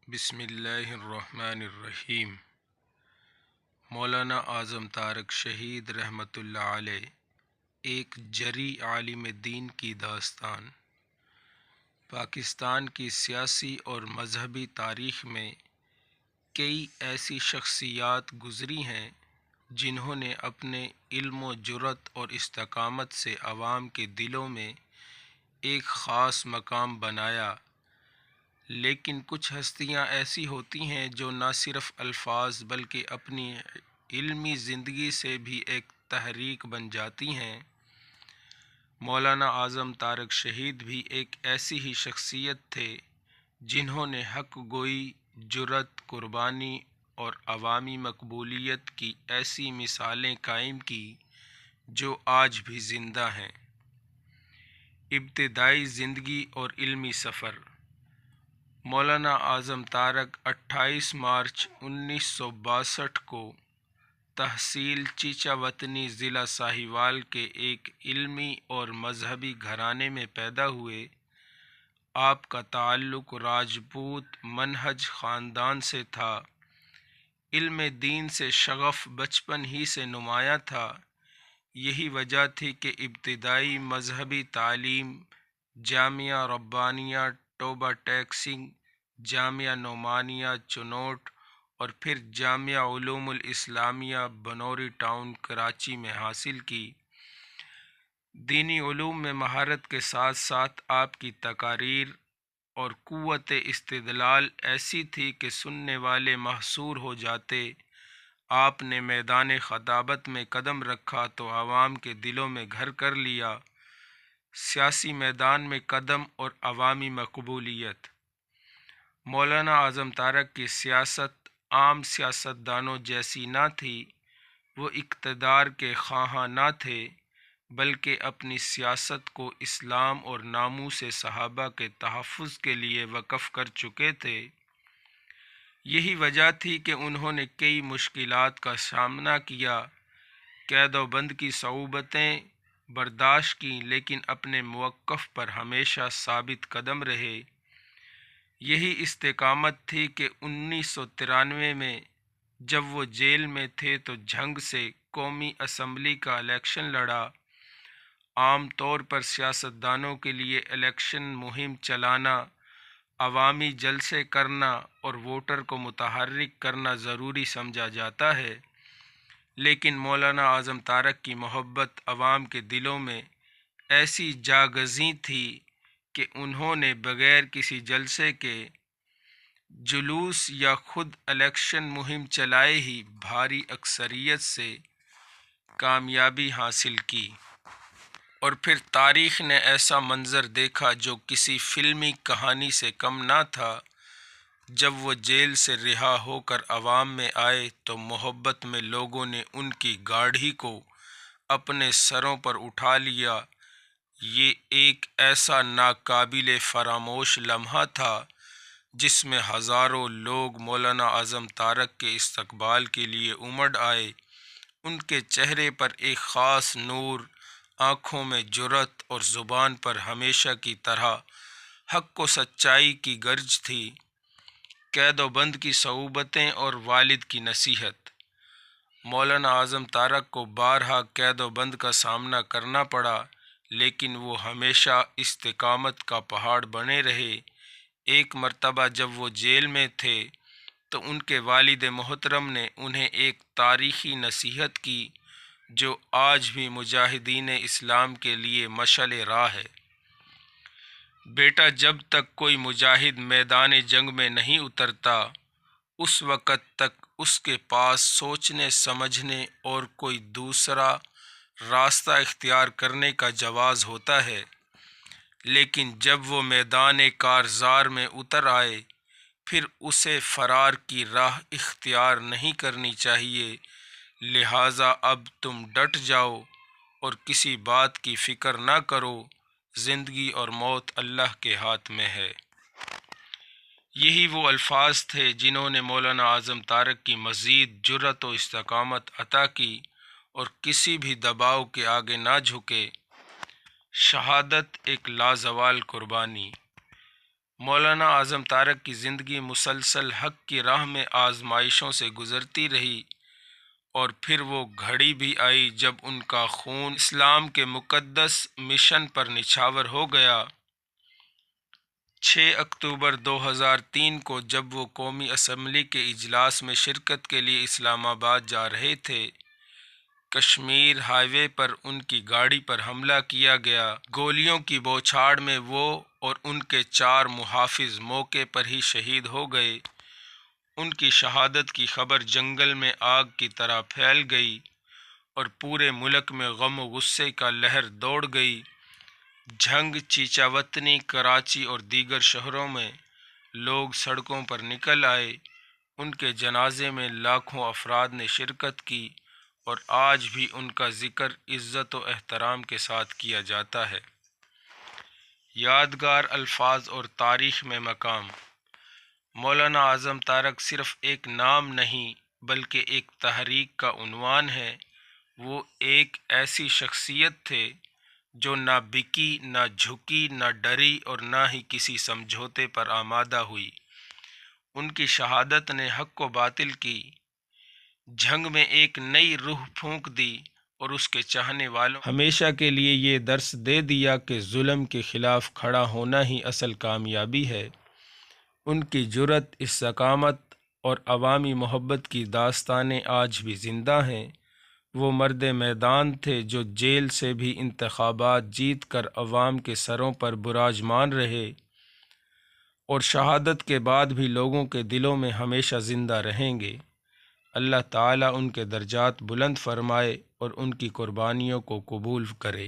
بسم اللہ الرحمن الرحیم۔ مولانا اعظم طارق شہید رحمۃ اللہ علیہ ایک جری عالم دین کی داستان۔ پاکستان کی سیاسی اور مذہبی تاریخ میں کئی ایسی شخصیات گزری ہیں جنہوں نے اپنے علم و جرأت اور استقامت سے عوام کے دلوں میں ایک خاص مقام بنایا، لیکن کچھ ہستیاں ایسی ہوتی ہیں جو نہ صرف الفاظ بلکہ اپنی علمی زندگی سے بھی ایک تحریک بن جاتی ہیں۔ مولانا اعظم طارق شہید بھی ایک ایسی ہی شخصیت تھے جنہوں نے حق گوئی، جرأت، قربانی اور عوامی مقبولیت کی ایسی مثالیں قائم کی جو آج بھی زندہ ہیں۔ ابتدائی زندگی اور علمی سفر۔ مولانا اعظم طارق 28 مارچ 1962 کو تحصیل چیچا وطنی ضلع ساہیوال کے ایک علمی اور مذہبی گھرانے میں پیدا ہوئے۔ آپ کا تعلق راجپوت منہج خاندان سے تھا۔ علم دین سے شغف بچپن ہی سے نمایاں تھا۔ یہی وجہ تھی کہ ابتدائی مذہبی تعلیم جامعہ ربانیہ ٹوبہ ٹیک سنگھ، جامعہ نعمانیہ چنوٹ اور پھر جامعہ علوم الاسلامیہ بنوری ٹاؤن کراچی میں حاصل کی۔ دینی علوم میں مہارت کے ساتھ ساتھ آپ کی تقاریر اور قوت استدلال ایسی تھی کہ سننے والے محصور ہو جاتے۔ آپ نے میدان خطابت میں قدم رکھا تو عوام کے دلوں میں گھر کر لیا۔ سیاسی میدان میں قدم اور عوامی مقبولیت۔ مولانا اعظم طارق کی سیاست عام سیاستدانوں جیسی نہ تھی۔ وہ اقتدار کے خواہاں نہ تھے، بلکہ اپنی سیاست کو اسلام اور ناموس صحابہ کے تحفظ کے لیے وقف کر چکے تھے۔ یہی وجہ تھی کہ انہوں نے کئی مشکلات کا سامنا کیا، قید و بند کی صعوبتیں برداشت کیں، لیکن اپنے موقف پر ہمیشہ ثابت قدم رہے۔ یہی استقامت تھی کہ 1993 میں جب وہ جیل میں تھے تو جھنگ سے قومی اسمبلی کا الیکشن لڑا۔ عام طور پر سیاستدانوں کے لیے الیکشن مہم چلانا، عوامی جلسے کرنا اور ووٹر کو متحرک کرنا ضروری سمجھا جاتا ہے، لیکن مولانا اعظم طارق کی محبت عوام کے دلوں میں ایسی جاگزیں تھی کہ انہوں نے بغیر کسی جلسے کے، جلوس یا خود الیکشن مہم چلائے ہی بھاری اکثریت سے کامیابی حاصل کی۔ اور پھر تاریخ نے ایسا منظر دیکھا جو کسی فلمی کہانی سے کم نہ تھا۔ جب وہ جیل سے رہا ہو کر عوام میں آئے تو محبت میں لوگوں نے ان کی گاڑی کو اپنے سروں پر اٹھا لیا۔ یہ ایک ایسا ناقابل فراموش لمحہ تھا جس میں ہزاروں لوگ مولانا اعظم طارق کے استقبال کے لیے امڑ آئے۔ ان کے چہرے پر ایک خاص نور، آنکھوں میں جرأت اور زبان پر ہمیشہ کی طرح حق و سچائی کی گرج تھی۔ قید و بند کی صعوبتیں اور والد کی نصیحت۔ مولانا اعظم طارق کو بارہا قید و بند کا سامنا کرنا پڑا، لیکن وہ ہمیشہ استقامت کا پہاڑ بنے رہے۔ ایک مرتبہ جب وہ جیل میں تھے تو ان کے والد محترم نے انہیں ایک تاریخی نصیحت کی جو آج بھی مجاہدین اسلام کے لیے مشعل راہ ہے۔ بیٹا، جب تک کوئی مجاہد میدان جنگ میں نہیں اترتا، اس وقت تک اس کے پاس سوچنے سمجھنے اور کوئی دوسرا راستہ اختیار کرنے کا جواز ہوتا ہے، لیکن جب وہ میدان کارزار میں اتر آئے پھر اسے فرار کی راہ اختیار نہیں کرنی چاہیے۔ لہٰذا اب تم ڈٹ جاؤ اور کسی بات کی فکر نہ کرو، زندگی اور موت اللہ کے ہاتھ میں ہے۔ یہی وہ الفاظ تھے جنہوں نے مولانا اعظم طارق کی مزید جرأت و استقامت عطا کی اور کسی بھی دباؤ کے آگے نہ جھکے۔ شہادت ایک لازوال قربانی۔ مولانا اعظم تارک کی زندگی مسلسل حق کی راہ میں آزمائشوں سے گزرتی رہی، اور پھر وہ گھڑی بھی آئی جب ان کا خون اسلام کے مقدس مشن پر نچھاور ہو گیا۔ 6 اکتوبر 2003 کو جب وہ قومی اسمبلی کے اجلاس میں شرکت کے لیے اسلام آباد جا رہے تھے، کشمیر ہائی وے پر ان کی گاڑی پر حملہ کیا گیا۔ گولیوں کی بوچھاڑ میں وہ اور ان کے 4 محافظ موقع پر ہی شہید ہو گئے۔ ان کی شہادت کی خبر جنگل میں آگ کی طرح پھیل گئی اور پورے ملک میں غم و غصے کا لہر دوڑ گئی۔ جھنگ، چیچاوتنی، کراچی اور دیگر شہروں میں لوگ سڑکوں پر نکل آئے۔ ان کے جنازے میں لاکھوں افراد نے شرکت کی اور آج بھی ان کا ذکر عزت و احترام کے ساتھ کیا جاتا ہے۔ یادگار الفاظ اور تاریخ میں مقام: مولانا اعظم تارک صرف ایک نام نہیں بلکہ ایک تحریک کا عنوان ہے۔ وہ ایک ایسی شخصیت تھے جو نہ بکی، نہ جھکی، نہ ڈری اور نہ ہی کسی سمجھوتے پر آمادہ ہوئی۔ ان کی شہادت نے حق و باطل کی جنگ میں ایک نئی روح پھونک دی اور اس کے چاہنے والوں ہمیشہ کے لیے یہ درس دے دیا کہ ظلم کے خلاف کھڑا ہونا ہی اصل کامیابی ہے۔ ان کی جرأت، استقامت اور عوامی محبت کی داستانیں آج بھی زندہ ہیں۔ وہ مرد میدان تھے جو جیل سے بھی انتخابات جیت کر عوام کے سروں پر براجمان رہے، اور شہادت کے بعد بھی لوگوں کے دلوں میں ہمیشہ زندہ رہیں گے۔ اللہ تعالیٰ ان کے درجات بلند فرمائے اور ان کی قربانیوں کو قبول کرے۔